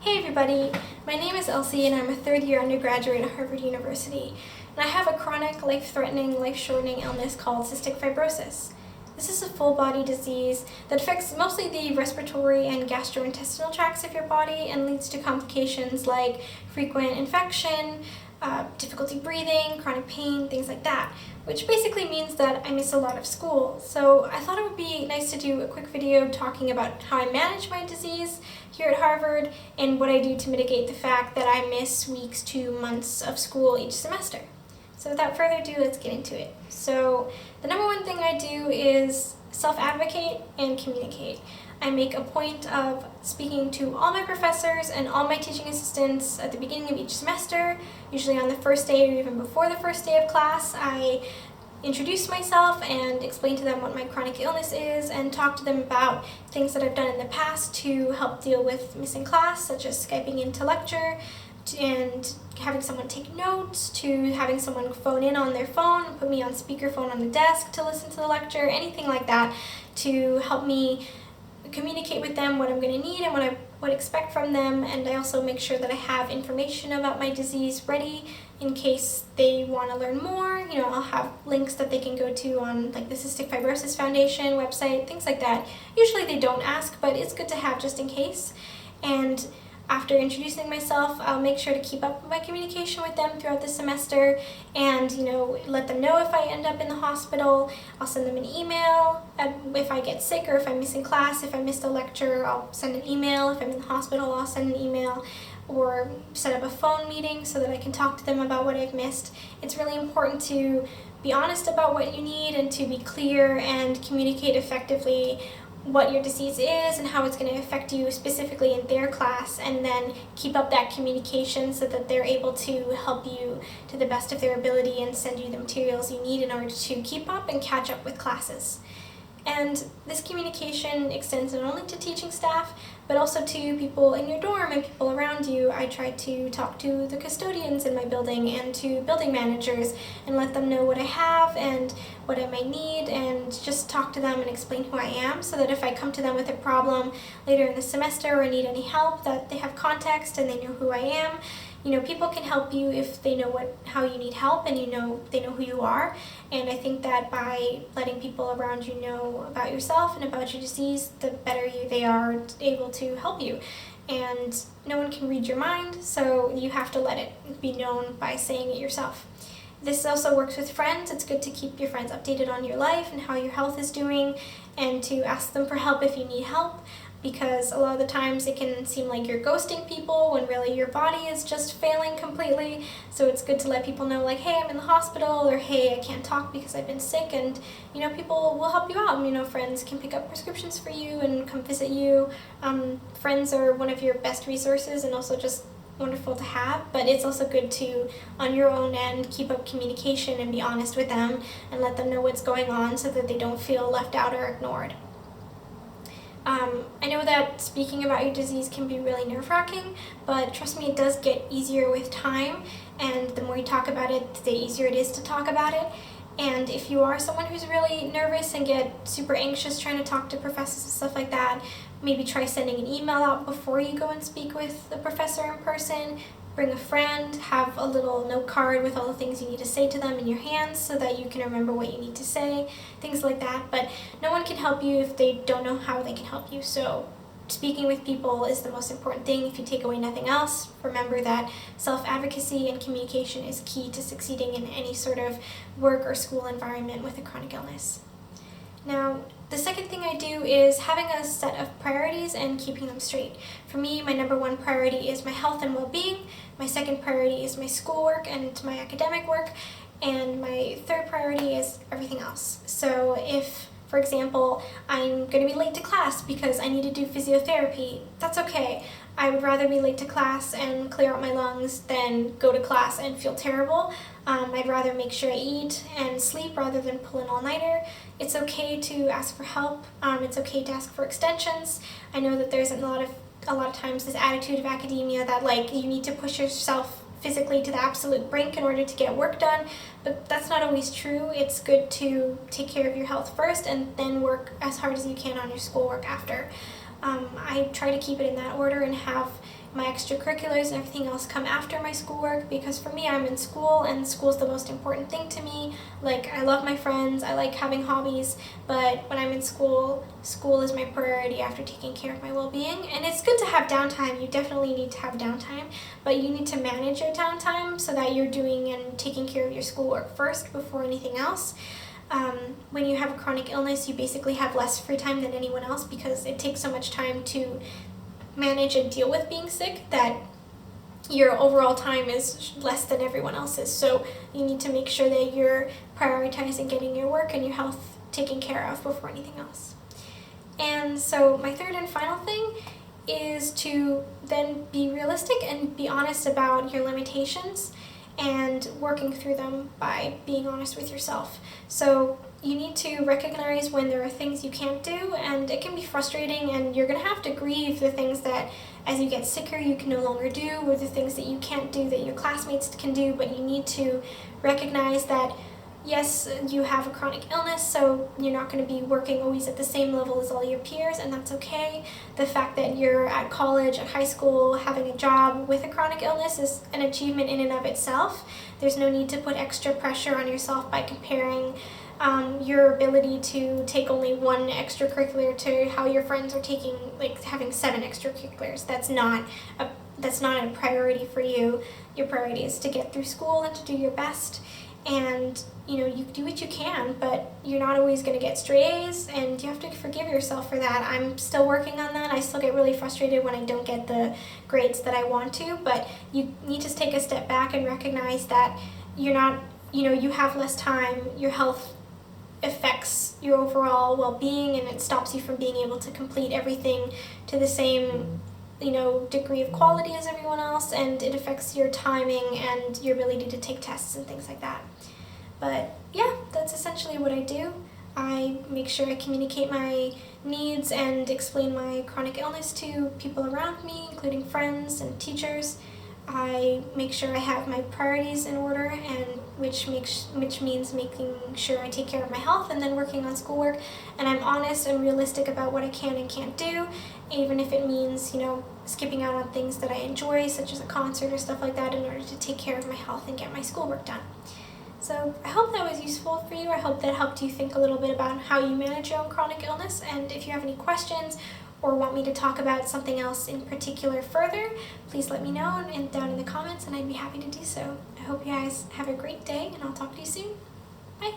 Hey everybody, my name is Elsie and I'm a third-year undergraduate at Harvard University. And I have a chronic, life-threatening, life-shortening illness called cystic fibrosis. This is a full-body disease that affects mostly the respiratory and gastrointestinal tracts of your body and leads to complications like frequent infection, difficulty breathing, chronic pain, things like that, which basically means that I miss a lot of school. So I thought it would be nice to do a quick video talking about how I manage my disease here at Harvard and what I do to mitigate the fact that I miss weeks to months of school each semester. So without further ado, let's get into it. So the number one thing I do is self-advocate and communicate. I make a point of speaking to all my professors and all my teaching assistants at the beginning of each semester, usually on the first day or even before the first day of class. I introduce myself and explain to them what my chronic illness is and talk to them about things that I've done in the past to help deal with missing class, such as Skyping into lecture and having someone take notes, to having someone phone in on their phone, put me on speakerphone on the desk to listen to the lecture, anything like that to help me communicate with them what I'm going to need and what I would expect from them. And I also make sure that I have information about my disease ready in case they want to learn more. I'll have links that they can go to on like the Cystic Fibrosis Foundation website, things like that. Usually they don't ask, but it's good to have just in case. And after introducing myself, I'll make sure to keep up my communication with them throughout the semester and, let them know if I end up in the hospital. I'll send them an email if I get sick or if I'm missing class. If I missed a lecture, I'll send an email. If I'm in the hospital, I'll send an email or set up a phone meeting so that I can talk to them about what I've missed. It's really important to be honest about what you need and to be clear and communicate effectively what your disease is and how it's going to affect you specifically in their class, and then keep up that communication so that they're able to help you to the best of their ability and send you the materials you need in order to keep up and catch up with classes. And this communication extends not only to teaching staff, but also to people in your dorm and people around you. I try to talk to the custodians in my building and to building managers and let them know what I have and what I might need, and just talk to them and explain who I am so that if I come to them with a problem later in the semester or need any help, that they have context and they know who I am. People can help you if they know how you need help and they know who you are. And I think that by letting people around you know about yourself and about your disease, the better they are able to help you. And no one can read your mind, so you have to let it be known by saying it yourself. This also works with friends. It's good to keep your friends updated on your life and how your health is doing, and to ask them for help if you need help, because a lot of the times it can seem like you're ghosting people when really your body is just failing completely. So it's good to let people know, like, hey, I'm in the hospital, or hey, I can't talk because I've been sick, and people will help you out. Friends can pick up prescriptions for you and come visit you. Friends are one of your best resources and also just wonderful to have, but it's also good to, on your own end, keep up communication and be honest with them and let them know what's going on so that they don't feel left out or ignored. I know that speaking about your disease can be really nerve-wracking, but trust me, it does get easier with time, and the more you talk about it, the easier it is to talk about it. And if you are someone who's really nervous and get super anxious trying to talk to professors and stuff like that, maybe try sending an email out before you go and speak with the professor in person. Bring a friend, have a little note card with all the things you need to say to them in your hands so that you can remember what you need to say, things like that. But no one can help you if they don't know how they can help you. So speaking with people is the most important thing. If you take away nothing else, remember that self-advocacy and communication is key to succeeding in any sort of work or school environment with a chronic illness. Now, the second thing I do is having a set of priorities and keeping them straight. For me, my number one priority is my health and well-being. My second priority is my schoolwork and my academic work. And my third priority is everything else. So if, for example, I'm going to be late to class because I need to do physiotherapy, that's okay. I would rather be late to class and clear out my lungs than go to class and feel terrible. I'd rather make sure I eat and sleep rather than pull an all-nighter. It's okay to ask for help. It's okay to ask for extensions. I know that there's a lot of times this attitude of academia that you need to push yourself physically to the absolute brink in order to get work done, but that's not always true. It's good to take care of your health first and then work as hard as you can on your schoolwork after. I try to keep it in that order and have my extracurriculars and everything else come after my schoolwork, because for me, I'm in school and school is the most important thing to me. Like, I love my friends, I like having hobbies, but when I'm in school, school is my priority after taking care of my well-being. And it's good to have downtime, you definitely need to have downtime, but you need to manage your downtime so that you're doing and taking care of your schoolwork first before anything else. When you have a chronic illness, you basically have less free time than anyone else because it takes so much time to manage and deal with being sick that your overall time is less than everyone else's. So you need to make sure that you're prioritizing getting your work and your health taken care of before anything else. And so my third and final thing is to then be realistic and be honest about your limitations and working through them by being honest with yourself. So you need to recognize when there are things you can't do, and it can be frustrating, and you're going to have to grieve the things that as you get sicker you can no longer do, or the things that you can't do that your classmates can do, but you need to recognize that yes, you have a chronic illness, so you're not going to be working always at the same level as all your peers, and that's okay. The fact that you're at college, at high school, having a job with a chronic illness is an achievement in and of itself. There's no need to put extra pressure on yourself by comparing your ability to take only one extracurricular to how your friends are taking, like having 7 extracurriculars. That's not a priority for you. Your priority is to get through school and to do your best. And you do what you can, but you're not always going to get straight A's, and you have to forgive yourself for that. I'm still working on that. I still get really frustrated when I don't get the grades that I want to, but you need to take a step back and recognize that you're not, you have less time, your health affects your overall well-being, and it stops you from being able to complete everything to the same degree of quality as everyone else, and it affects your timing and your ability to take tests and things like that. But yeah, that's essentially what I do. I make sure I communicate my needs and explain my chronic illness to people around me, including friends and teachers. I make sure I have my priorities in order, and which means making sure I take care of my health and then working on schoolwork. And I'm honest and realistic about what I can and can't do, even if it means, skipping out on things that I enjoy, such as a concert or stuff like that, in order to take care of my health and get my schoolwork done. So I hope that was useful for you. I hope that helped you think a little bit about how you manage your own chronic illness. And if you have any questions or want me to talk about something else in particular further, please let me know down in the comments, and I'd be happy to do so. I hope you guys have a great day, and I'll talk to you soon. Bye.